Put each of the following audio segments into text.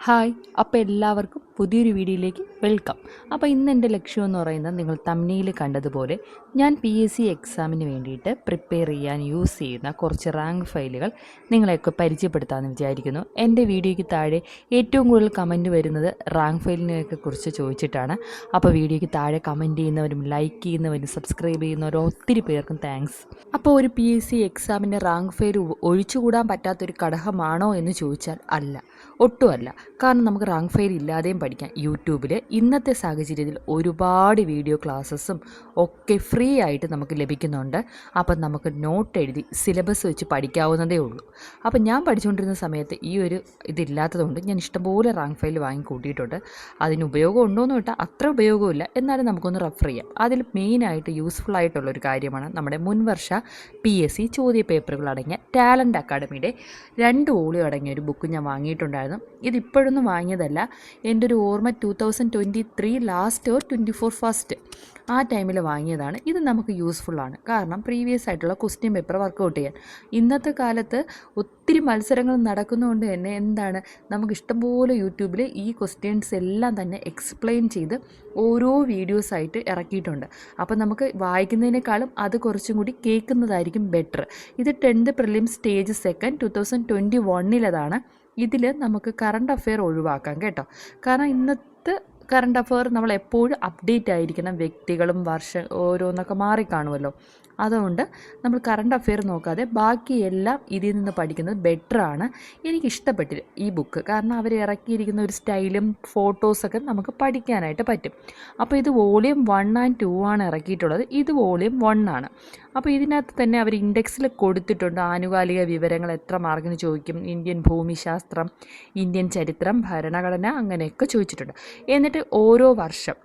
Hi, അപ്പോൾ എല്ലാവർക്കും പുതിയൊരു വീഡിയോയിലേക്ക് വെൽക്കം. അപ്പോൾ ഇന്ന് എൻ്റെ ലക്ഷ്യം എന്ന് പറയുന്നത് നിങ്ങൾ തംബ്നെയിൽ കണ്ടതുപോലെ ഞാൻ PSC എക്സാമിന് വേണ്ടിയിട്ട് പ്രിപ്പയർ ചെയ്യാൻ യൂസ് ചെയ്യുന്ന കുറച്ച് റാങ്ക് ഫയലുകൾ നിങ്ങളെയൊക്കെ പരിചയപ്പെടുത്താമെന്ന് വിചാരിക്കുന്നു. എൻ്റെ വീഡിയോയ്ക്ക് താഴെ ഏറ്റവും കൂടുതൽ കമൻറ്റ് വരുന്നത് റാങ്ക് ഫയലിനെയൊക്കെ കുറിച്ച് ചോദിച്ചിട്ടാണ്. അപ്പോൾ വീഡിയോയ്ക്ക് താഴെ കമൻറ്റ് ചെയ്യുന്നവരും ലൈക്ക് ചെയ്യുന്നവരും സബ്സ്ക്രൈബ് ചെയ്യുന്നവരും ഒത്തിരി പേർക്കും താങ്ക്സ്. അപ്പോൾ ഒരു PSC എക്സാമിൻ്റെ റാങ്ക് ഫയൽ ഒഴിച്ചുകൂടാൻ പറ്റാത്തൊരു ഘടകമാണോ എന്ന് ചോദിച്ചാൽ അല്ല, ഒട്ടുമല്ല. കാരണം നമുക്ക് റാങ്ക് ഫയൽ ഇല്ലാതെയും പഠിക്കാം. യൂട്യൂബിൽ ഇന്നത്തെ സാഹചര്യത്തിൽ ഒരുപാട് വീഡിയോ ക്ലാസ്സസും ഒക്കെ ഫ്രീ ആയിട്ട് നമുക്ക് ലഭിക്കുന്നുണ്ട്. അപ്പം നമുക്ക് നോട്ട് എഴുതി സിലബസ് വെച്ച് പഠിക്കാവുന്നതേ ഉള്ളൂ. അപ്പം ഞാൻ പഠിച്ചുകൊണ്ടിരുന്ന സമയത്ത് ഈ ഒരു ഇതില്ലാത്തതുകൊണ്ട് ഞാൻ ഇഷ്ടംപോലെ റാങ്ക് ഫയൽ വാങ്ങി കൂട്ടിയിട്ടുണ്ട്. അതിന് ഉപയോഗം ഉണ്ടോയെന്ന് കേട്ടാൽ അത്ര ഉപയോഗമില്ല, എന്നാലും നമുക്കൊന്ന് റെഫർ ചെയ്യാം. അതിൽ മെയിനായിട്ട് യൂസ്ഫുൾ ആയിട്ടുള്ളൊരു കാര്യമാണ് നമ്മുടെ മുൻവർഷ PSC ചോദ്യ പേപ്പറുകൾ അടങ്ങിയ ടാലൻറ്റ് അക്കാഡമിയുടെ 2 വോളിയം അടങ്ങിയ ഒരു ബുക്ക് ഞാൻ വാങ്ങിയിട്ടുണ്ടായിരുന്നു. ഇതിപ്പോഴൊന്നും വാങ്ങിയതല്ല, എൻ്റെ ഒരു ഓർമ്മ 2023 ലാസ്റ്റ് ഓർ 24 ഫസ്റ്റ് ആ ടൈമിൽ വാങ്ങിയതാണ്. ഇത് നമുക്ക് യൂസ്ഫുള്ളാണ്, കാരണം പ്രീവിയസ് ആയിട്ടുള്ള ക്വസ്റ്റ്യൻ പേപ്പർ വർക്കൗട്ട് ചെയ്യാൻ. ഇന്നത്തെ കാലത്ത് ഒത്തിരി മത്സരങ്ങൾ നടക്കുന്നതുകൊണ്ട് തന്നെ എന്താണ്, നമുക്ക് ഇഷ്ടംപോലെ യൂട്യൂബിൽ ഈ ക്വസ്റ്റ്യൻസ് എല്ലാം തന്നെ എക്സ്പ്ലെയിൻ ചെയ്ത് ഓരോ വീഡിയോസായിട്ട് ഇറക്കിയിട്ടുണ്ട്. അപ്പോൾ നമുക്ക് വായിക്കുന്നതിനേക്കാളും അത് കുറച്ചും കൂടി കേൾക്കുന്നതായിരിക്കും ബെറ്റർ. ഇത് 10th പ്രിലിംസ് സ്റ്റേജ് 2 2021 ഇതിൽ നമുക്ക് കറണ്ട് അഫെയർ ഒഴിവാക്കാം കേട്ടോ. കാരണം ഇന്നത്തെ കറണ്ട് അഫെയർ നമ്മൾ എപ്പോഴും അപ്ഡേറ്റ് ആയിരിക്കണം. വ്യക്തികളും ഓരോന്നൊക്കെ മാറിക്കാണുമല്ലോ. അതുകൊണ്ട് നമ്മൾ കറണ്ട് അഫെയർ നോക്കാതെ ബാക്കിയെല്ലാം ഇതിൽ നിന്ന് പഠിക്കുന്നത് ബെറ്ററാണ്. എനിക്കിഷ്ടപ്പെട്ടില്ല ഈ ബുക്ക്, കാരണം അവർ ഇറക്കിയിരിക്കുന്ന ഒരു സ്റ്റൈലും ഫോട്ടോസൊക്കെ നമുക്ക് പഠിക്കാനായിട്ട് പറ്റും. അപ്പോൾ ഇത് വോളിയം 1 and 2 ആണ് ഇറക്കിയിട്ടുള്ളത്. ഇത് വോളിയം 1 ആണ്. അപ്പോൾ ഇതിനകത്ത് തന്നെ അവർ ഇൻഡെക്സിൽ കൊടുത്തിട്ടുണ്ട് ആനുകാലിക വിവരങ്ങൾ എത്ര മാർക്കിന് ചോദിക്കും, ഇന്ത്യൻ ഭൂമിശാസ്ത്രം, ഇന്ത്യൻ ചരിത്രം, ഭരണഘടന, അങ്ങനെയൊക്കെ ചോദിച്ചിട്ടുണ്ട്. എന്നിട്ട് ഓരോ വർഷം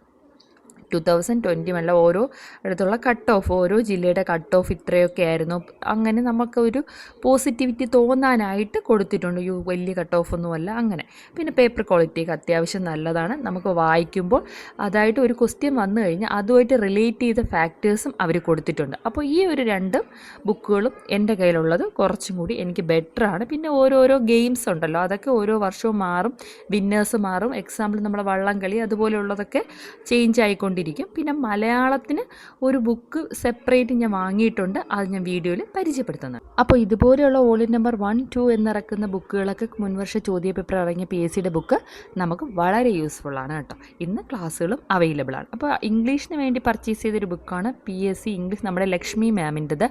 2021 ഓരോ ഇടത്തുള്ള കട്ട് ഓഫ്, ഓരോ ജില്ലയുടെ കട്ട് ഓഫ് ഇത്രയൊക്കെ ആയിരുന്നു, അങ്ങനെ നമുക്കൊരു പോസിറ്റിവിറ്റി തോന്നാനായിട്ട് കൊടുത്തിട്ടുണ്ട്. വലിയ കട്ട് ഓഫ് ഒന്നുമല്ല അങ്ങനെ. പിന്നെ പേപ്പർ ക്വാളിറ്റിയൊക്കെ അത്യാവശ്യം നല്ലതാണ്. നമുക്ക് വായിക്കുമ്പോൾ അതായിട്ട് ഒരു ക്വസ്റ്റ്യൻ വന്നു കഴിഞ്ഞാൽ അതുമായിട്ട് റിലേറ്റ് ചെയ്ത ഫാക്ടേഴ്സും അവർ കൊടുത്തിട്ടുണ്ട്. അപ്പോൾ ഈ ഒരു 2 ബുക്കുകളും എൻ്റെ കയ്യിലുള്ളത് കുറച്ചും കൂടി എനിക്ക് ബെറ്ററാണ്. പിന്നെ ഓരോരോ ഗെയിംസ് ഉണ്ടല്ലോ, അതൊക്കെ ഓരോ വർഷവും മാറും, വിന്നേഴ്സ് മാറും. എക്സാമ്പിൾ നമ്മളെ വള്ളംകളി അതുപോലെയുള്ളതൊക്കെ ചേഞ്ച് ആയിക്കൊണ്ടിരിക്കും. പിന്നെ മലയാളത്തിന് ഒരു ബുക്ക് സെപ്പറേറ്റ് ഞാൻ വാങ്ങിയിട്ടുണ്ട്, അത് ഞാൻ വീഡിയോയിൽ പരിചയപ്പെടുത്തുന്നത്. അപ്പോൾ ഇതുപോലെയുള്ള വോളിയം നമ്പർ 1, 2 എന്നിറക്കുന്ന ബുക്കുകളൊക്കെ മുൻവർഷ ചോദ്യ പേപ്പർ ഇറങ്ങിയ PSCയുടെ ബുക്ക് നമുക്ക് വളരെ യൂസ്ഫുള്ളാണ് കേട്ടോ. ഇന്ന് ക്ലാസ്സുകളും അവൈലബിൾ ആണ്. അപ്പോൾ ഇംഗ്ലീഷിന് വേണ്ടി പർച്ചേസ് ചെയ്തൊരു ബുക്കാണ് PSC ഇംഗ്ലീഷ്, നമ്മുടെ ലക്ഷ്മി മാമിൻ്റെത്.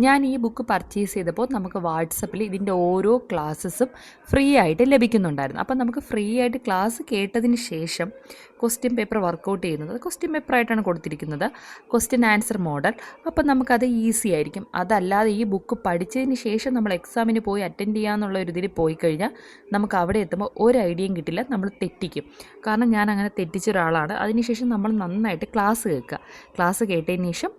ഞാൻ ഈ ബുക്ക് പർച്ചേസ് ചെയ്തപ്പോൾ നമുക്ക് വാട്സപ്പിൽ ഇതിൻ്റെ ഓരോ ക്ലാസ്സസും ഫ്രീ ആയിട്ട് ലഭിക്കുന്നുണ്ടായിരുന്നു. അപ്പം നമുക്ക് ഫ്രീ ആയിട്ട് ക്ലാസ് കേട്ടതിന് ശേഷം ക്വസ്റ്റ്യൻ പേപ്പർ വർക്കൗട്ട് ചെയ്യുന്നത് ക്വസ്റ്റ്യൻ പേപ്പറായിട്ടാണ് കൊടുത്തിരിക്കുന്നത്, ക്വസ്റ്റ്യൻ ആൻസർ മോഡൽ. അപ്പം നമുക്കത് ഈസി ആയിരിക്കും. അതല്ലാതെ ഈ ബുക്ക് പഠിച്ചതിന് ശേഷം നമ്മൾ എക്സാമിന് പോയി അറ്റൻഡ് ചെയ്യാമെന്നുള്ള ഒരു ഇതിൽ പോയി കഴിഞ്ഞാൽ നമുക്ക് അവിടെ എത്തുമ്പോൾ ഒരു ഐഡിയയും കിട്ടില്ല, നമ്മൾ തെറ്റിക്കും. കാരണം ഞാൻ അങ്ങനെ തെറ്റിച്ച ഒരാളാണ്. അതിനുശേഷം നമ്മൾ നന്നായിട്ട് ക്ലാസ് കേൾക്കുക. ക്ലാസ് കേട്ടതിന് ശേഷം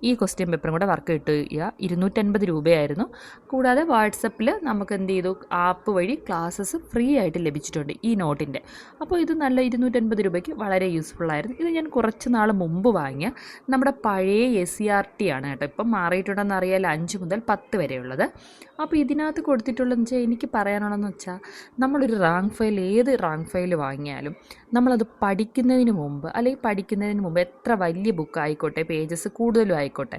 ഈ ക്വസ്റ്റ്യൻ പേപ്പറും കൂടെ വർക്ക് ഇട്ട് ചെയ്യുക. 250 രൂപയായിരുന്നു. കൂടാതെ വാട്സപ്പിൽ നമുക്ക് എന്ത് ചെയ്തു, ആപ്പ് വഴി ക്ലാസ്സസ് ഫ്രീ ആയിട്ട് ലഭിച്ചിട്ടുണ്ട് ഈ നോട്ടിൻ്റെ. അപ്പോൾ ഇത് നല്ല 250 രൂപയ്ക്ക് വളരെ യൂസ്ഫുള്ളായിരുന്നു. ഇത് ഞാൻ കുറച്ച് നാൾ മുമ്പ് വാങ്ങിയ നമ്മുടെ പഴയ SCERT ആണ് കേട്ടോ. ഇപ്പം മാറിയിട്ടുണ്ടെന്ന് അറിയാൽ 5 മുതൽ 10 വരെയുള്ളത്. അപ്പോൾ ഇതിനകത്ത് കൊടുത്തിട്ടുള്ളതെന്ന് വെച്ചാൽ, എനിക്ക് പറയാനുള്ളതെന്ന് വെച്ചാൽ, നമ്മളൊരു റാങ്ക് ഫയൽ, ഏത് റാങ്ക് ഫയൽ വാങ്ങിയാലും നമ്മളത് പഠിക്കുന്നതിന് മുമ്പ് എത്ര വലിയ ബുക്ക് ആയിക്കോട്ടെ, പേജസ് കൂടുതലും ആയിക്കോട്ടെ,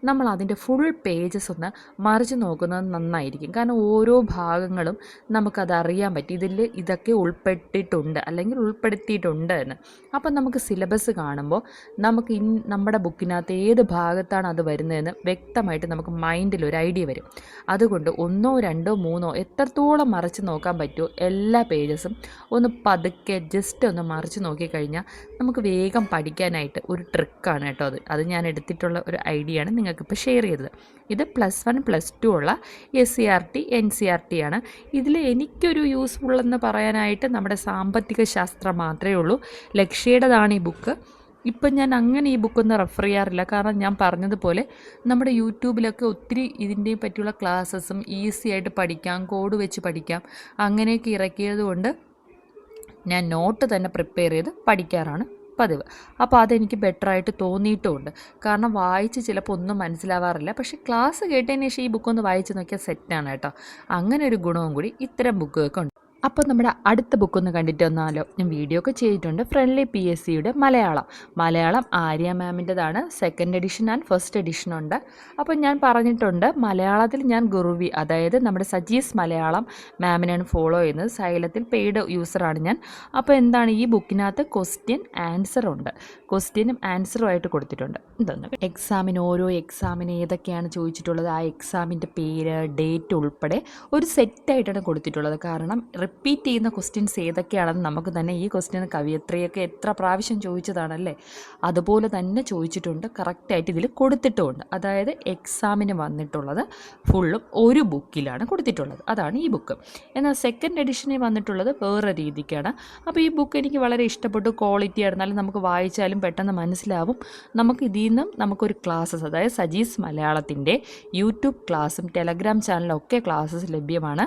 നമ്മൾ അതിൻ്റെ ഫുൾ പേജസ് ഒന്ന് മറിച്ച് നോക്കുന്നത് നന്നായിരിക്കും. കാരണം ഓരോ ഭാഗങ്ങളും നമുക്കത് അറിയാൻ പറ്റും, ഇതിൽ ഇതൊക്കെ ഉൾപ്പെട്ടിട്ടുണ്ട് അല്ലെങ്കിൽ ഉൾപ്പെടുത്തിയിട്ടുണ്ട് എന്ന്. അപ്പം നമുക്ക് സിലബസ് കാണുമ്പോൾ നമുക്ക് നമ്മുടെ ബുക്കിനകത്ത് ഏത് ഭാഗത്താണ് അത് വരുന്നതെന്ന് വ്യക്തമായിട്ട് നമുക്ക് മൈൻഡിൽ ഒരു ഐഡിയ വരും. അതുകൊണ്ട് 1, 2, 3 എത്രത്തോളം മറിച്ച് നോക്കാൻ പറ്റുമോ എല്ലാ പേജസും ഒന്ന് പതുക്കെ ജസ്റ്റ് ഒന്ന് മറിച്ച് നോക്കിക്കഴിഞ്ഞാൽ നമുക്ക് വേഗം പഠിക്കാനായിട്ട് ഒരു ട്രിക്കാണ് കേട്ടോ അത് ഞാൻ എടുത്തിട്ടുള്ള ഒരു ഐഡിയ ആണ് നിങ്ങൾക്കിപ്പോൾ ഷെയർ ചെയ്തത്. ഇത് +1 +2 ഉള്ള SCERT NCERT ആണ്. ഇതിൽ എനിക്കൊരു യൂസ്ഫുൾ എന്ന് പറയാനായിട്ട് നമ്മുടെ സാമ്പത്തിക ശാസ്ത്രം മാത്രമേ ഉള്ളൂ. ലക്ഷ്യയുടേതാണ് ഈ ബുക്ക്. ഇപ്പം ഞാൻ അങ്ങനെ ഈ ബുക്കൊന്നും റെഫർ ചെയ്യാറില്ല, കാരണം ഞാൻ പറഞ്ഞതുപോലെ നമ്മുടെ യൂട്യൂബിലൊക്കെ ഒത്തിരി ഇതിൻ്റെ പറ്റിയുള്ള ക്ലാസ്സസും ഈസി ആയിട്ട് പഠിക്കാം, കോഡ് വെച്ച് പഠിക്കാം, അങ്ങനെയൊക്കെ ഇറക്കിയത് കൊണ്ട് ഞാൻ നോട്ട് തന്നെ പ്രിപ്പയർ ചെയ്ത് പഠിക്കാറാണ് പതിവ്. അപ്പോൾ അതെനിക്ക് ബെറ്ററായിട്ട് തോന്നിയിട്ടുമുണ്ട്. കാരണം വായിച്ച് ചിലപ്പോൾ ഒന്നും മനസ്സിലാവാറില്ല, പക്ഷേ ക്ലാസ് കേട്ടതിന് ശേഷം ഈ ബുക്കൊന്ന് വായിച്ച് നോക്കിയാൽ സെറ്റാണ് കേട്ടോ. അങ്ങനെ ഒരു ഗുണവും കൂടി ഇത്തരം ബുക്കുകൾക്ക് ഉണ്ട്. അപ്പോൾ നമ്മുടെ അടുത്ത ബുക്കൊന്ന് കണ്ടിട്ട് വന്നാലോ. ഞാൻ വീഡിയോ ഒക്കെ ചെയ്തിട്ടുണ്ട്. ഫ്രണ്ട്ലി PSCയുടെ മലയാളം ആര്യ മാമിൻ്റെതാണ്. Second edition and first edition ഉണ്ട്. അപ്പോൾ ഞാൻ പറഞ്ഞിട്ടുണ്ട് മലയാളത്തിൽ ഞാൻ ഗുരുവി, അതായത് നമ്മുടെ സജീസ് മലയാളം മാമിനെയാണ് ഫോളോ ചെയ്യുന്നത്. സൈലത്തിൽ പെയ്ഡ് യൂസറാണ് ഞാൻ. അപ്പോൾ എന്താണ്, ഈ ബുക്കിനകത്ത് ക്വസ്റ്റ്യൻ ആൻസർ ഉണ്ട്. ക്വസ്റ്റ്യനും ആൻസറും ആയിട്ട് കൊടുത്തിട്ടുണ്ട്. ഇതൊന്ന് ഓരോ എക്സാമിന് ഏതൊക്കെയാണ് ചോദിച്ചിട്ടുള്ളത്, ആ എക്സാമിൻ്റെ പേര്, ഡേറ്റ് ഉൾപ്പെടെ ഒരു സെറ്റായിട്ടാണ് കൊടുത്തിട്ടുള്ളത്. കാരണം റിപ്പീറ്റ് ചെയ്യുന്ന ക്വസ്റ്റ്യൻസ് ഏതൊക്കെയാണെന്ന് നമുക്ക് തന്നെ, ഈ ക്വസ്റ്റ്യൻ കവിയത്രിയൊക്കെ എത്ര പ്രാവശ്യം ചോദിച്ചതാണല്ലേ, അതുപോലെ തന്നെ ചോദിച്ചിട്ടുണ്ട്. കറക്റ്റായിട്ട് ഇതിൽ കൊടുത്തിട്ടുമുണ്ട്. അതായത് എക്സാമിന് വന്നിട്ടുള്ളത് ഫുള്ളും ഒരു ബുക്കിലാണ് കൊടുത്തിട്ടുള്ളത്. അതാണ് ഈ ബുക്ക്. എന്നാൽ സെക്കൻഡ് എഡിഷനിൽ വന്നിട്ടുള്ളത് വേറെ രീതിക്കാണ്. അപ്പോൾ ഈ ബുക്ക് എനിക്ക് വളരെ ഇഷ്ടപ്പെട്ടു. ക്വാളിറ്റി ആയിരുന്നാലും നമുക്ക് വായിച്ചാലും പെട്ടെന്ന് മനസ്സിലാവും. നമുക്ക് ഇതിൽ നിന്നും നമുക്കൊരു ക്ലാസ്സസ്, അതായത് സജീസ് മലയാളത്തിൻ്റെ യൂട്യൂബ് ക്ലാസ്സും ടെലഗ്രാം ചാനലും ഒക്കെ ക്ലാസ്സസ് ലഭ്യമാണ്.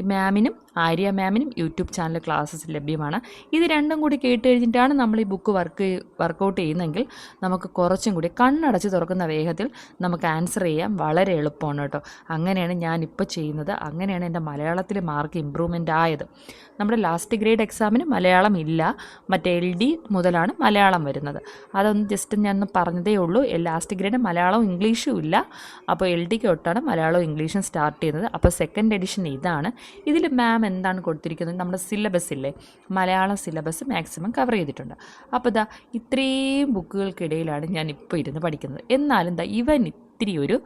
മാമിനും ആര്യ മാമിനും യൂട്യൂബ് ചാനൽ ക്ലാസ്സസ് ലഭ്യമാണ്. ഇത് രണ്ടും കൂടി കേട്ട് കഴിഞ്ഞിട്ടാണ് നമ്മൾ ഈ ബുക്ക് വർക്കൗട്ട് ചെയ്യുന്നതെങ്കിൽ നമുക്ക് കുറച്ചും കൂടി കണ്ണടച്ച് തുറക്കുന്ന വേഗത്തിൽ നമുക്ക് ആൻസർ ചെയ്യാൻ വളരെ എളുപ്പമാണ് കേട്ടോ. അങ്ങനെയാണ് ഞാനിപ്പോൾ ചെയ്യുന്നത്. അങ്ങനെയാണ് എൻ്റെ മലയാളത്തിൽ മാർക്ക് ഇമ്പ്രൂവ്മെൻ്റ് ആയത്. നമ്മുടെ ലാസ്റ്റ് ഗ്രേഡ് എക്സാമിന് മലയാളം ഇല്ല, മറ്റേ LD മുതലാണ് മലയാളം വരുന്നത്. അതൊന്ന് ജസ്റ്റ് ഞാൻ പറഞ്ഞതേ ഉള്ളൂ. ലാസ്റ്റ് ഗ്രേഡ് മലയാളവും ഇംഗ്ലീഷും ഇല്ല. അപ്പോൾ LDക്ക് തൊട്ടാണ് മലയാളവും ഇംഗ്ലീഷും സ്റ്റാർട്ട് ചെയ്യുന്നത്. അപ്പോൾ സെക്കൻഡ് എഡിഷൻ ഇതാണ്. ഇതിൽ മാം എന്താണ് കൊടുത്തിരിക്കുന്നത്, നമ്മുടെ സിലബസ് ഇല്ലേ, മലയാളം സിലബസ് മാക്സിമം കവർ ചെയ്തിട്ടുണ്ട്. അപ്പോൾ ഇത്രയും ബുക്കുകൾക്കിടയിലാണ് ഞാൻ ഇപ്പോൾ ഇരുന്ന് പഠിക്കുന്നത്. എന്നാലും ഇവൻ ഇത്തിരി ഒരു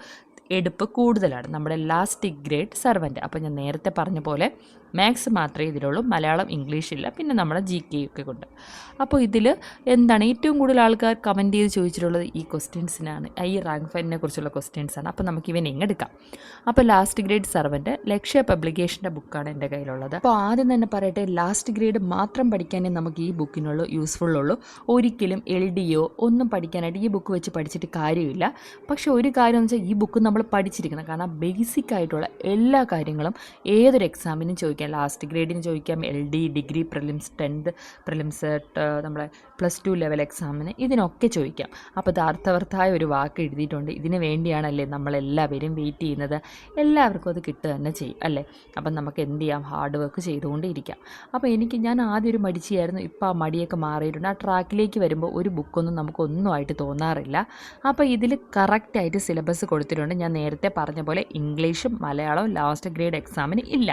എടുപ്പ് കൂടുതലാണ്, നമ്മുടെ ലാസ്റ്റ് ഗ്രേഡ് സർവൻ്റ്. അപ്പോൾ ഞാൻ നേരത്തെ പറഞ്ഞ പോലെ മാത്സ് മാത്രമേ ഇതിലുള്ളൂ, മലയാളം ഇംഗ്ലീഷില്ല, പിന്നെ നമ്മുടെ GK ഒക്കെ കൊണ്ട്. അപ്പോൾ ഇതിൽ എന്താണ് ഏറ്റവും കൂടുതൽ ആൾക്കാർ കമൻറ്റ് ചെയ്ത് ചോദിച്ചിട്ടുള്ളത് ഈ ക്വസ്റ്റ്യൻസിനാണ്, ഈ റാങ്ക് ഫൈലിനെ കുറിച്ചുള്ള ക്വസ്റ്റ്യൻസാണ്. അപ്പോൾ നമുക്ക് ഇവൻ എങ്ങെടുക്കാം. അപ്പോൾ ലാസ്റ്റ് ഗ്രേഡ് സർവൻ്റ് ലക്ഷ്യ പബ്ലിക്കേഷൻ്റെ ബുക്കാണ് എൻ്റെ കയ്യിലുള്ളത്. അപ്പോൾ ആദ്യം തന്നെ പറയട്ടെ, ലാസ്റ്റ് ഗ്രേഡ് മാത്രം പഠിക്കാനേ നമുക്ക് ഈ ബുക്കിനുള്ളൂ, യൂസ്ഫുള്ളുള്ളൂ. ഒരിക്കലും LDയോ ഒന്നും പഠിക്കാനായിട്ട് ഈ ബുക്ക് വെച്ച് പഠിച്ചിട്ട് കാര്യമില്ല. പക്ഷേ ഒരു കാര്യം എന്ന് വെച്ചാൽ ഈ ബുക്ക് നമ്മൾ പഠിച്ചിരിക്കണം. കാരണം ബേസിക് ആയിട്ടുള്ള എല്ലാ കാര്യങ്ങളും ഏതൊരു എക്സാമിനും ചോദിക്കാം. ലാസ്റ്റ് ഗ്രേഡിന് ചോദിക്കാം, LD, degree, prelims, 10th prelims, നമ്മളെ +2 ലെവൽ എക്സാമിന്, ഇതിനൊക്കെ ചോദിക്കാം. അപ്പോൾ ഇത് അർത്ഥവർത്ഥായ ഒരു വാക്ക് എഴുതിയിട്ടുണ്ട്. ഇതിന് വേണ്ടിയാണല്ലേ നമ്മളെല്ലാവരും വെയിറ്റ് ചെയ്യുന്നത്. എല്ലാവർക്കും അത് കിട്ടുക തന്നെ ചെയ്യും അല്ലേ. അപ്പം നമുക്ക് എന്ത് ചെയ്യാം, ഹാർഡ് വർക്ക് ചെയ്തുകൊണ്ടേയിരിക്കാം. അപ്പോൾ ഞാൻ ആദ്യം ഒരു മടിച്ചിയായിരുന്നു. ഇപ്പോൾ ആ മടിയൊക്കെ മാറിയിട്ടുണ്ട്. ആ ട്രാക്കിലേക്ക് വരുമ്പോൾ ഒരു ബുക്കൊന്നും നമുക്കൊന്നുമായിട്ട് തോന്നാറില്ല. അപ്പോൾ ഇതിൽ കറക്റ്റായിട്ട് സിലബസ് കൊടുത്തിട്ടുണ്ട്. ഞാൻ നേരത്തെ പറഞ്ഞ പോലെ ഇംഗ്ലീഷും മലയാളവും ലാസ്റ്റ് ഗ്രേഡ് എക്സാമിന് ഇല്ല,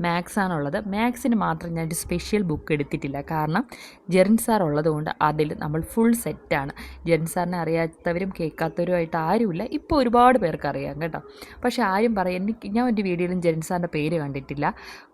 മാത്സാണുള്ളത്. മാത്സിന് മാത്രം ഞാനൊരു സ്പെഷ്യൽ ബുക്ക് എടുത്തിട്ടില്ല. കാരണം ജെറിൻ സാർ ഉള്ളതുകൊണ്ട് അതിൽ നമ്മൾ ഫുൾ സെറ്റാണ്. ജെറിൻ സാറിനെ അറിയാത്തവരും കേൾക്കാത്തവരുമായിട്ട് ആരുമില്ല. ഇപ്പോൾ ഒരുപാട് പേർക്ക് അറിയാം കേട്ടോ. പക്ഷേ ആരും ഞാൻ എൻ്റെ വീഡിയോയിലും ജെറിൻ സാറിൻ്റെ പേര് കണ്ടിട്ടില്ല.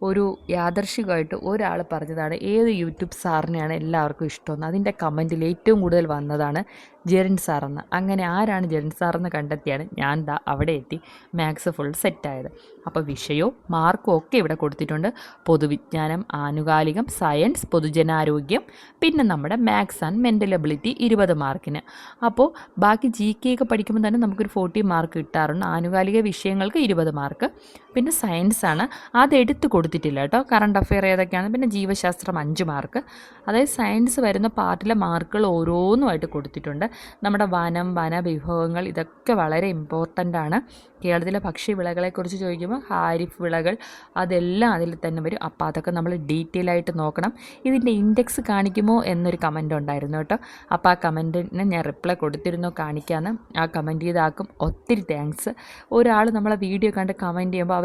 ഒരു യാദർശികമായിട്ട് ഒരാൾ പറഞ്ഞതാണ് ഏത് യൂട്യൂബ് സാറിനെയാണ് എല്ലാവർക്കും ഇഷ്ടമെന്ന്. അതിൻ്റെ കമൻറ്റിൽ ഏറ്റവും കൂടുതൽ വന്നതാണ് ജെറിൻ സാറെന്ന്. അങ്ങനെ ആരാണ് ജെറിൻ സാറെന്ന് കണ്ടെത്തിയാണ് ഞാൻ അവിടെ എത്തി മാത്സ് ഫുൾ സെറ്റായത്. അപ്പോൾ വിഷയവും മാർക്കും ഒക്കെ ഇവിടെ കൊടുത്തിട്ടുണ്ട്. പൊതുവിജ്ഞാനം, ആനുകാലികം, സയൻസ്, പൊതുജനാരോഗ്യം, പിന്നെ നമ്മുടെ മാത്സ് ആൻഡ് മെൻ്റൽ എബിലിറ്റി 20 മാർക്കിന്. അപ്പോൾ ബാക്കി GK ഒക്കെ പഠിക്കുമ്പോൾ തന്നെ നമുക്കൊരു 40 മാർക്ക് കിട്ടാറുണ്ട്. ആനുകാലിക വിഷയങ്ങൾക്ക് 20 മാർക്ക്. പിന്നെ സയൻസാണ്, അതെടുത്ത് കൊടുത്തിട്ടില്ല കേട്ടോ. കറണ്ട് അഫെയർ ഏതൊക്കെയാണ്, പിന്നെ ജീവശാസ്ത്രം 5 മാർക്ക്. അതായത് സയൻസ് വരുന്ന പാർട്ടിലെ മാർക്കുകൾ ഓരോന്നുമായിട്ട് കൊടുത്തിട്ടുണ്ട്. നമ്മുടെ വനവിഭവങ്ങൾ ഇതൊക്കെ വളരെ ഇമ്പോർട്ടൻ്റ് ആണ്. കേരളത്തിലെ ഭക്ഷ്യവിളകളെക്കുറിച്ച് ചോദിക്കുമ്പോൾ ഹാരിഫ് വിളകൾ അതെല്ലാം അതിൽ തന്നെ വരും. അപ്പോൾ അതൊക്കെ നമ്മൾ ഡീറ്റെയിൽ ആയിട്ട് നോക്കണം. ഇതിൻ്റെ ഇൻഡെക്സ് കാണിക്കുമോ എന്നൊരു കമൻ്റ് ഉണ്ടായിരുന്നു കേട്ടോ. അപ്പോൾ ആ കമൻറ്റിന് ഞാൻ റിപ്ലൈ കൊടുത്തിരുന്നു, കാണിക്കാമെന്ന്. ആ കമൻറ്റ് ചെയ്താക്കും ഒത്തിരി താങ്ക്സ്. ഒരാൾ നമ്മളെ വീഡിയോ കണ്ട് കമൻറ്റ് ചെയ്യുമ്പോൾ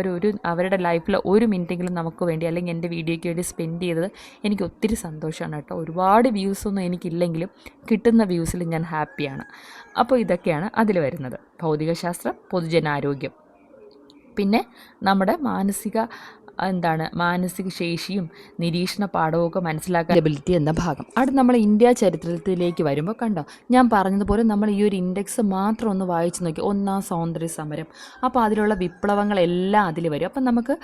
അവരുടെ ലൈഫിൽ 1 മിനിറ്റെങ്കിലും നമുക്ക് വേണ്ടി അല്ലെങ്കിൽ എൻ്റെ വീഡിയോയ്ക്ക് വേണ്ടി സ്പെൻഡ് ചെയ്തത് എനിക്ക് ഒത്തിരി സന്തോഷമാണ് കേട്ടോ. ഒരുപാട് വ്യൂസൊന്നും എനിക്കില്ലെങ്കിലും കിട്ടുന്ന വ്യൂസിൽ ഞാൻ ഹാപ്പിയാണ്. അപ്പോൾ ഇതൊക്കെയാണ് അതിൽ വരുന്നത്. ഭൗതികശാസ്ത്രം, പൊതുജനാരോഗ്യം, പിന്നെ നമ്മുടെ മാനസിക ശേഷിയും നിരീക്ഷണ പാഠവും മനസ്സിലാക്കാൻ എബിലിറ്റി എന്ന ഭാഗം. അവിടെ നമ്മൾ ഇന്ത്യ ചരിത്രത്തിലേക്ക് വരുമ്പോൾ കണ്ടോ, ഞാൻ പറഞ്ഞതുപോലെ നമ്മൾ ഈ ഒരു ഇൻഡെക്സ് മാത്രം ഒന്ന് വായിച്ച് നോക്കി. 1ാം സ്വാതന്ത്ര്യ സമരം, അപ്പോൾ അതിലുള്ള വിപ്ലവങ്ങളെല്ലാം അതിൽ വരും. അപ്പം നമുക്ക്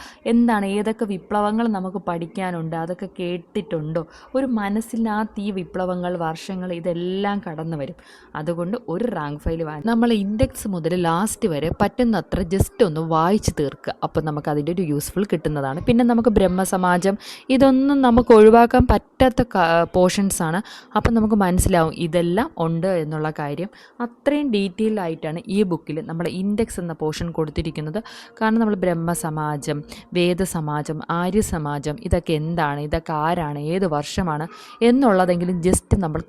ഏതൊക്കെ വിപ്ലവങ്ങൾ നമുക്ക് പഠിക്കാനുണ്ട്, അതൊക്കെ കേട്ടിട്ടുണ്ടോ, ഒരു മനസ്സിനകത്ത് ഈ വിപ്ലവങ്ങൾ, വർഷങ്ങൾ ഇതെല്ലാം കടന്നു വരും. അതുകൊണ്ട് ഒരു റാങ്ക് ഫയൽ നമ്മൾ ഇൻഡെക്സ് മുതൽ ലാസ്റ്റ് വരെ പറ്റുന്നത്ര ജസ്റ്റ് ഒന്ന് വായിച്ച് തീർക്കുക. അപ്പോൾ നമുക്ക് അതിൻ്റെ ഒരു യൂസ്ഫുൾ കിട്ടുന്നതാണ്. പഠിക്കുന്നതാണ്. പിന്നെ നമുക്ക് ബ്രഹ്മസമാജം ഇതൊന്നും നമുക്ക് ഒഴിവാക്കാൻ പറ്റാത്ത പോർഷൻസാണ്. അപ്പം നമുക്ക് മനസ്സിലാവും ഇതെല്ലാം ഉണ്ട് എന്നുള്ള കാര്യം. അത്രയും ഡീറ്റെയിൽ ആയിട്ടാണ് ഈ ബുക്കിൽ നമ്മൾ ഇൻഡെക്സ് എന്ന പോർഷൻ കൊടുത്തിരിക്കുന്നത്. കാരണം നമ്മൾ ബ്രഹ്മസമാജം, വേദസമാജം, ആര്യസമാജം ഇതൊക്കെ എന്താണ്, ഇതൊക്കെ ആരാണ്, ഏത് വർഷമാണ് എന്നുള്ളതെങ്കിലും ജസ്റ്റ് നമ്മൾ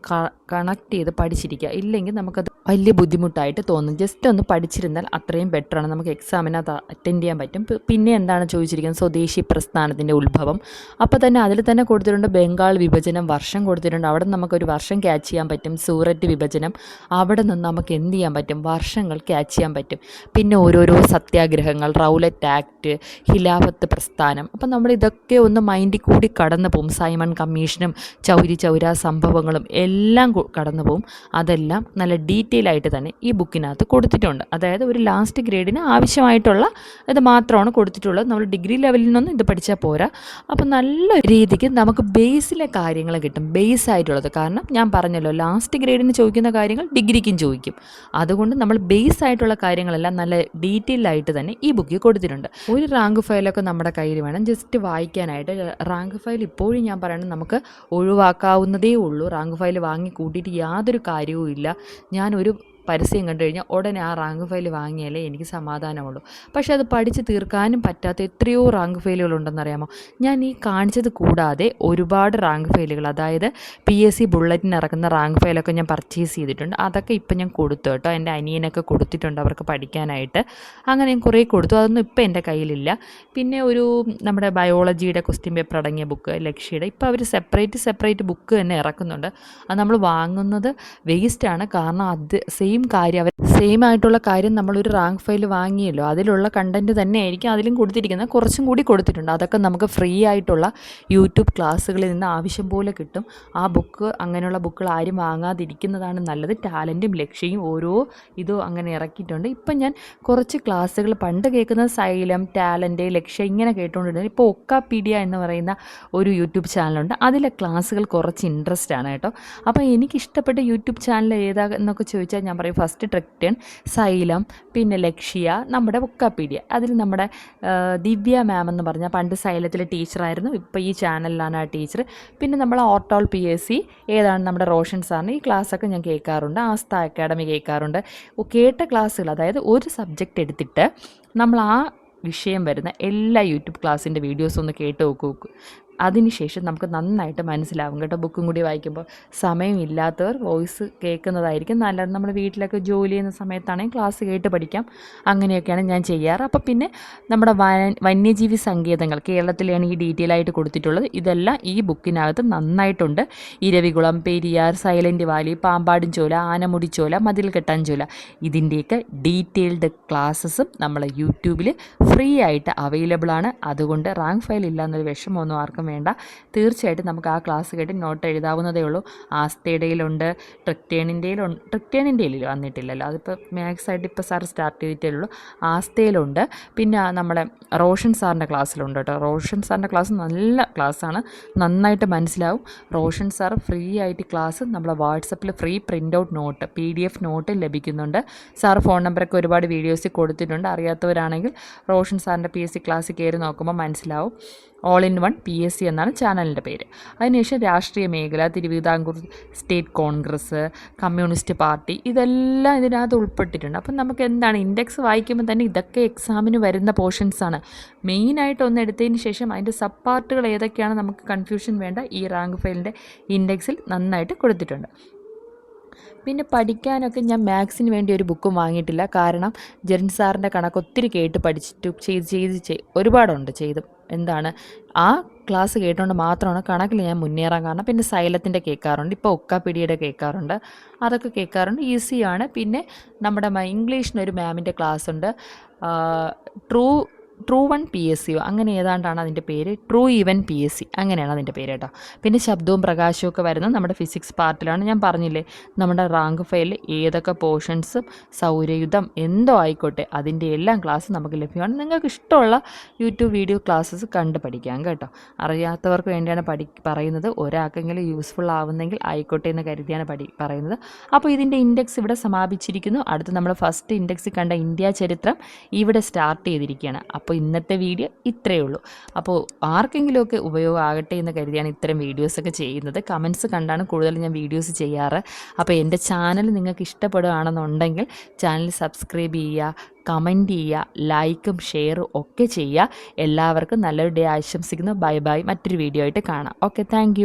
കണക്ട് ചെയ്ത് പഠിച്ചിരിക്കുക. ഇല്ലെങ്കിൽ നമുക്കത് വലിയ ബുദ്ധിമുട്ടായിട്ട് തോന്നും. ജസ്റ്റ് ഒന്ന് പഠിച്ചിരുന്നാൽ അത്രയും ബെറ്ററാണ്. നമുക്ക് എക്സാമിന് അത് അറ്റൻഡ് ചെയ്യാൻ പറ്റും. പിന്നെ എന്താണ് ചോദിച്ചിരിക്കുന്നത്, സ്വദേശി പ്രസ്ഥാനത്തിൻ്റെ ഉത്ഭവം. അപ്പോൾ തന്നെ അതിൽ തന്നെ കൊടുത്തിട്ടുണ്ട് ബംഗാൾ വിഭജനം, വർഷം കൊടുത്തിട്ടുണ്ട്. അവിടെ നമുക്കൊരു വർഷം ക്യാച്ച് ചെയ്യാൻ പറ്റും. സൂററ്റ് വിഭജനം, അവിടെ നിന്ന് നമുക്ക് എന്ത് ചെയ്യാൻ പറ്റും, വർഷങ്ങൾ ക്യാച്ച് ചെയ്യാൻ പറ്റും. പിന്നെ ഓരോരോ സത്യാഗ്രഹങ്ങൾ, റൗലറ്റ് ആക്ട്, ഖിലാഫത്ത് പ്രസ്ഥാനം. അപ്പം നമ്മൾ ഇതൊക്കെ ഒന്ന് മൈൻഡിൽ കൂടി കടന്നു പോകും. സൈമൺ കമ്മീഷനും ചൗരി ചൗര സംഭവങ്ങളും എല്ലാം കടന്നു പോകും. അതെല്ലാം നല്ല ഡീറ്റെയിൽ ആയിട്ട് തന്നെ ഈ ബുക്കിനകത്ത് കൊടുത്തിട്ടുണ്ട്. അതായത് ഒരു ലാസ്റ്റ് ഗ്രേഡിന് ആവശ്യമായിട്ടുള്ള ഇത് മാത്രമാണ് കൊടുത്തിട്ടുള്ളത്. നമ്മൾ ഡിഗ്രി ലെവലിൽ നിന്നൊന്നും ഇത് പഠിച്ചാൽ പോരാ. അപ്പോൾ നല്ല രീതിക്ക് നമുക്ക് ബേസിലെ കാര്യങ്ങൾ കിട്ടും, ബേസ് ആയിട്ടുള്ളത്. കാരണം ഞാൻ പറഞ്ഞല്ലോ, ലാസ്റ്റ് ഗ്രേഡിന് ചോദിക്കുന്ന കാര്യങ്ങൾ ഡിഗ്രിക്കും ചോദിക്കും. അതുകൊണ്ട് നമ്മൾ ബേസ് ആയിട്ടുള്ള കാര്യങ്ങളെല്ലാം നല്ല ഡീറ്റെയിൽ ആയിട്ട് തന്നെ ഈ ബുക്കിൽ കൊടുത്തിട്ടുണ്ട്. ഒരു റാങ്ക് ഫയലൊക്കെ നമ്മുടെ കയ്യിൽ വേണം ജസ്റ്റ് വായിക്കാനായിട്ട്. റാങ്ക് ഫയൽ ഇപ്പോഴും ഞാൻ പറയുന്നത് നമുക്ക് ഒഴിവാക്കാവുന്നതേ ഉള്ളൂ. റാങ്ക് ഫയൽ വാങ്ങി കൂട്ടിയിട്ട് യാതൊരു കാര്യവും ഇല്ല. ഞാനൊരു പരസ്യം കണ്ടു കഴിഞ്ഞാൽ ഉടനെ ആ റാങ്ക് ഫയൽ വാങ്ങിയാലേ എനിക്ക് സമാധാനമുള്ളൂ. പക്ഷേ അത് പഠിച്ച് തീർക്കാനും പറ്റാത്ത എത്രയോ റാങ്ക് ഫയലുകളുണ്ടെന്നറിയാമോ. ഞാൻ ഈ കാണിച്ചത് കൂടാതെ ഒരുപാട് റാങ്ക് ഫയലുകൾ, അതായത് PSC ബുള്ളറ്റിന് ഇറക്കുന്ന റാങ്ക് ഫയലൊക്കെ ഞാൻ പർച്ചേസ് ചെയ്തിട്ടുണ്ട്. അതൊക്കെ ഇപ്പം ഞാൻ കൊടുത്തു കേട്ടോ. എൻ്റെ അനിയനൊക്കെ കൊടുത്തിട്ടുണ്ട് അവർക്ക് പഠിക്കാനായിട്ട്. അങ്ങനെ ഞാൻ കുറേ കൊടുത്തു. അതൊന്നും ഇപ്പം എൻ്റെ കയ്യിലില്ല. പിന്നെ ഒരു നമ്മുടെ ബയോളജിയുടെ ക്വസ്റ്റ്യൻ പേപ്പർ അടങ്ങിയ ബുക്ക്, ലക്ഷ്യയുടെ, ഇപ്പോൾ അവർ സെപ്പറേറ്റ് ബുക്ക് തന്നെ ഇറക്കുന്നുണ്ട്. അത് നമ്മൾ വാങ്ങുന്നത് വേസ്റ്റാണ്. കാരണം അത് സെയിം ആയിട്ടുള്ള കാര്യം നമ്മളൊരു റാങ്ക് ഫയൽ വാങ്ങിയല്ലോ, അതിലുള്ള കണ്ടൻറ്റ് തന്നെ ആയിരിക്കും അതിലും കൊടുത്തിരിക്കുന്നത്. കുറച്ചും കൂടി കൊടുത്തിട്ടുണ്ട്. അതൊക്കെ നമുക്ക് ഫ്രീ ആയിട്ടുള്ള യൂട്യൂബ് ക്ലാസ്സുകളിൽ നിന്ന് ആവശ്യം പോലെ കിട്ടും. ആ ബുക്ക്, അങ്ങനെയുള്ള ബുക്കുകൾ ആരും വാങ്ങാതിരിക്കുന്നതാണ് നല്ലത്. ടാലൻറ്റും ലക്ഷ്യയും ഓരോ ഇതും അങ്ങനെ ഇറക്കിയിട്ടുണ്ട്. ഇപ്പം ഞാൻ കുറച്ച് ക്ലാസ്സുകൾ പണ്ട് കേൾക്കുന്ന സൈലം, ടാലൻറ്റ്, ലക്ഷ്യം ഇങ്ങനെ കേട്ടുകൊണ്ടിരുന്നത്. ഇപ്പോൾ ഒക്കാപീഡിയ എന്ന് പറയുന്ന ഒരു യൂട്യൂബ് ചാനലുണ്ട്. അതിലെ ക്ലാസ്സുകൾ കുറച്ച് ഇൻട്രസ്റ്റ് ആണ് കേട്ടോ. അപ്പോൾ എനിക്കിഷ്ടപ്പെട്ട യൂട്യൂബ് ചാനൽ ഏതാ എന്നൊക്കെ ചോദിച്ചാൽ ഞാൻ പറയും ഫസ്റ്റ് ട്രിക്ടൺ, സൈലം, പിന്നെ ലക്ഷ്യ, നമ്മുടെ ഒക്കാപീഡിയ. അതിൽ നമ്മുടെ ദിവ്യ മാം എന്ന് പറഞ്ഞാൽ പണ്ട് സൈലത്തിലെ ടീച്ചറായിരുന്നു, ഇപ്പോൾ ഈ ചാനലിലാണ് ആ ടീച്ചർ. പിന്നെ നമ്മൾ ഓർട്ടോൾ PSC ഏതാണ് നമ്മുടെ റോഷൻ സാറിന് ഈ ക്ലാസ്സൊക്കെ ഞാൻ കേൾക്കാറുണ്ട്. ആസ്ഥ അക്കാഡമി കേൾക്കാറുണ്ട്. കേട്ട ക്ലാസ്സുകൾ, അതായത് ഒരു സബ്ജക്റ്റ് എടുത്തിട്ട് നമ്മൾ ആ വിഷയം വരുന്ന എല്ലാ യൂട്യൂബ് ക്ലാസ്സിൻ്റെ വീഡിയോസ് ഒന്ന് കേട്ട് നോക്കൂ. അതിനുശേഷം നമുക്ക് നന്നായിട്ട് മനസ്സിലാവും കേട്ടോ. ബുക്കും കൂടി വായിക്കുമ്പോൾ സമയമില്ലാത്തവർ വോയിസ് കേൾക്കുന്നതായിരിക്കും നല്ലത്. നമ്മൾ വീട്ടിലൊക്കെ ജോലി ചെയ്യുന്ന സമയത്താണെങ്കിൽ ക്ലാസ് കേട്ട് പഠിക്കാം. അങ്ങനെയൊക്കെയാണ് ഞാൻ ചെയ്യാറ്. അപ്പോൾ പിന്നെ നമ്മുടെ വന്യജീവി സങ്കേതങ്ങൾ കേരളത്തിലാണ് ഈ ഡീറ്റെയിൽ ആയിട്ട് കൊടുത്തിട്ടുള്ളത്. ഇതെല്ലാം ഈ ബുക്കിനകത്ത് നന്നായിട്ടുണ്ട്. ഇരവികുളം, പെരിയാർ, സൈലൻറ്റ് വാലി, പാമ്പാടുംചോല, ആനമുടിച്ചോല, മതിൽകെട്ടാഞ്ചോല, ഇതിൻ്റെയൊക്കെ ഡീറ്റെയിൽഡ് ക്ലാസ്സസും നമ്മൾ യൂട്യൂബിൽ ഫ്രീ ആയിട്ട് അവൈലബിൾ ആണ്. അതുകൊണ്ട് റാങ്ക് ഫയൽ ഇല്ല എന്നൊരു വിഷമമൊന്നും ആർക്കും വേണ്ട. തീർച്ചയായിട്ടും നമുക്ക് ആ ക്ലാസ് കേട്ട് നോട്ട് എഴുതാവുന്നതേ ഉള്ളൂ. ആസ്തയുടെയിലുണ്ട്, ട്രിക്ടേണിൻ്റെയിൽ വന്നിട്ടില്ലല്ലോ, അതിപ്പോൾ മാത്സ് ആയിട്ട് ഇപ്പോൾ സാർ സ്റ്റാർട്ട് ചെയ്തിട്ടേ ഉള്ളൂ. ആസ്തയിലുണ്ട്. പിന്നെ നമ്മുടെ റോഷൻ സാറിൻ്റെ ക്ലാസ്സിലുണ്ട് കേട്ടോ. റോഷൻ സാറിൻ്റെ ക്ലാസ് നല്ല ക്ലാസ്സാണ്, നന്നായിട്ട് മനസ്സിലാവും. റോഷൻ സാർ ഫ്രീ ആയിട്ട് ക്ലാസ് നമ്മളെ വാട്സപ്പിൽ free print out note, PDF note ലഭിക്കുന്നുണ്ട്. സാർ ഫോൺ നമ്പറൊക്കെ ഒരുപാട് വീഡിയോസിൽ കൊടുത്തിട്ടുണ്ട്. അറിയാത്തവരാണെങ്കിൽ റോഷൻ സാറിൻ്റെ PSC ക്ലാസ്സിൽ കയറി നോക്കുമ്പോൾ മനസ്സിലാവും. ഓൾ ഇൻ വൺ PSC എന്നാണ് ചാനലിൻ്റെ പേര്. അതിനുശേഷം രാഷ്ട്രീയ മേഖല, Thiruvithamkoor state Congress, communist party, ഇതെല്ലാം ഇതിനകത്ത് ഉൾപ്പെട്ടിട്ടുണ്ട്. അപ്പം നമുക്ക് എന്താണ് ഇൻഡെക്സ് വായിക്കുമ്പോൾ തന്നെ ഇതൊക്കെ എക്സാമിന് വരുന്ന പോർഷൻസാണ്. മെയിനായിട്ട് ഒന്ന് എടുത്തതിന് ശേഷം അതിൻ്റെ സബ് പാർട്ടുകൾ ഏതൊക്കെയാണ് നമുക്ക് കൺഫ്യൂഷൻ വേണ്ട, ഈ റാങ്ക് ഫയലിൻ്റെ ഇൻഡെക്സിൽ നന്നായിട്ട് കൊടുത്തിട്ടുണ്ട്. പിന്നെ പഠിക്കാനൊക്കെ ഞാൻ മാത്സിന് വേണ്ടി ഒരു ബുക്കും വാങ്ങിയിട്ടില്ല. കാരണം ജെറിൻ സാറിൻ്റെ കണക്ക് ഒത്തിരി കേട്ട് പഠിച്ചിട്ട് ചെയ്ത് ഒരുപാടുണ്ട് ചെയ്ത്. എന്താണ് ആ ക്ലാസ് കേട്ടുകൊണ്ട് മാത്രമാണ് കണക്കിൽ ഞാൻ മുന്നേറാൻ കാരണം. പിന്നെ സൈലത്തിൻ്റെ കേൾക്കാറുണ്ട്, ഇപ്പോൾ ഒക്കാപീഡിയയുടെ കേൾക്കാറുണ്ട്, അതൊക്കെ കേൾക്കാറുണ്ട്, ഈസിയാണ്. പിന്നെ നമ്മുടെ ഇംഗ്ലീഷിനൊരു മാമിൻ്റെ ക്ലാസ് ഉണ്ട്, ട്രൂ വൺ PSC അങ്ങനെ ഏതാണ്ടാണ് അതിൻ്റെ പേര്, ട്രൂ ഈവൻ PSC അങ്ങനെയാണ് അതിൻ്റെ പേര് കേട്ടോ. പിന്നെ ശബ്ദവും പ്രകാശവും ഒക്കെ വരുന്നത് നമ്മുടെ ഫിസിക്സ് പാർട്ടിലാണ്. ഞാൻ പറഞ്ഞില്ലേ നമ്മുടെ റാങ്ക് ഫയലിൽ ഏതൊക്കെ പോർഷൻസും സൗരയുധം എന്തോ ആയിക്കോട്ടെ അതിൻ്റെ എല്ലാം ക്ലാസ് നമുക്ക് ലഭ്യമാണ്. നിങ്ങൾക്ക് ഇഷ്ടമുള്ള യൂട്യൂബ് വീഡിയോ ക്ലാസ്സസ് കണ്ട് പഠിക്കാം കേട്ടോ. അറിയാത്തവർക്ക് വേണ്ടിയാണ് പറയുന്നത്. ഒരാൾക്കെങ്കിലും യൂസ്ഫുൾ ആവുന്നെങ്കിൽ ആയിക്കോട്ടെ എന്ന് കരുതിയാണ് പറയുന്നത്. അപ്പോൾ ഇതിൻ്റെ ഇൻഡെക്സ് ഇവിടെ സമാപിച്ചിരിക്കുന്നു. അടുത്ത് നമ്മൾ ഫസ്റ്റ് ഇൻഡെക്സിൽ കണ്ട ഇന്ത്യ ചരിത്രം ഇവിടെ സ്റ്റാർട്ട് ചെയ്തിരിക്കുകയാണ്. അപ്പോൾ ഇന്നത്തെ വീഡിയോ ഇത്രയേ ഉള്ളൂ. അപ്പോൾ ആർക്കെങ്കിലുമൊക്കെ ഉപയോഗമാകട്ടെ എന്ന് കരുതിയാണ് ഇത്തരം വീഡിയോസൊക്കെ ചെയ്യുന്നത്. കമൻസ് കണ്ടാണ് കൂടുതൽ ഞാൻ വീഡിയോസ് ചെയ്യാറ്. അപ്പോൾ എൻ്റെ ചാനൽ നിങ്ങൾക്ക് ഇഷ്ടപ്പെടുകയാണെന്നുണ്ടെങ്കിൽ ചാനൽ സബ്സ്ക്രൈബ് ചെയ്യുക, കമൻറ്റ് ചെയ്യുക, ലൈക്കും ഷെയറും ഒക്കെ ചെയ്യുക. എല്ലാവർക്കും നല്ലൊരു ഡേ ആശംസിക്കുന്നു. Bye bye. മറ്റൊരു വീഡിയോ ആയിട്ട് കാണാം. Okay, thank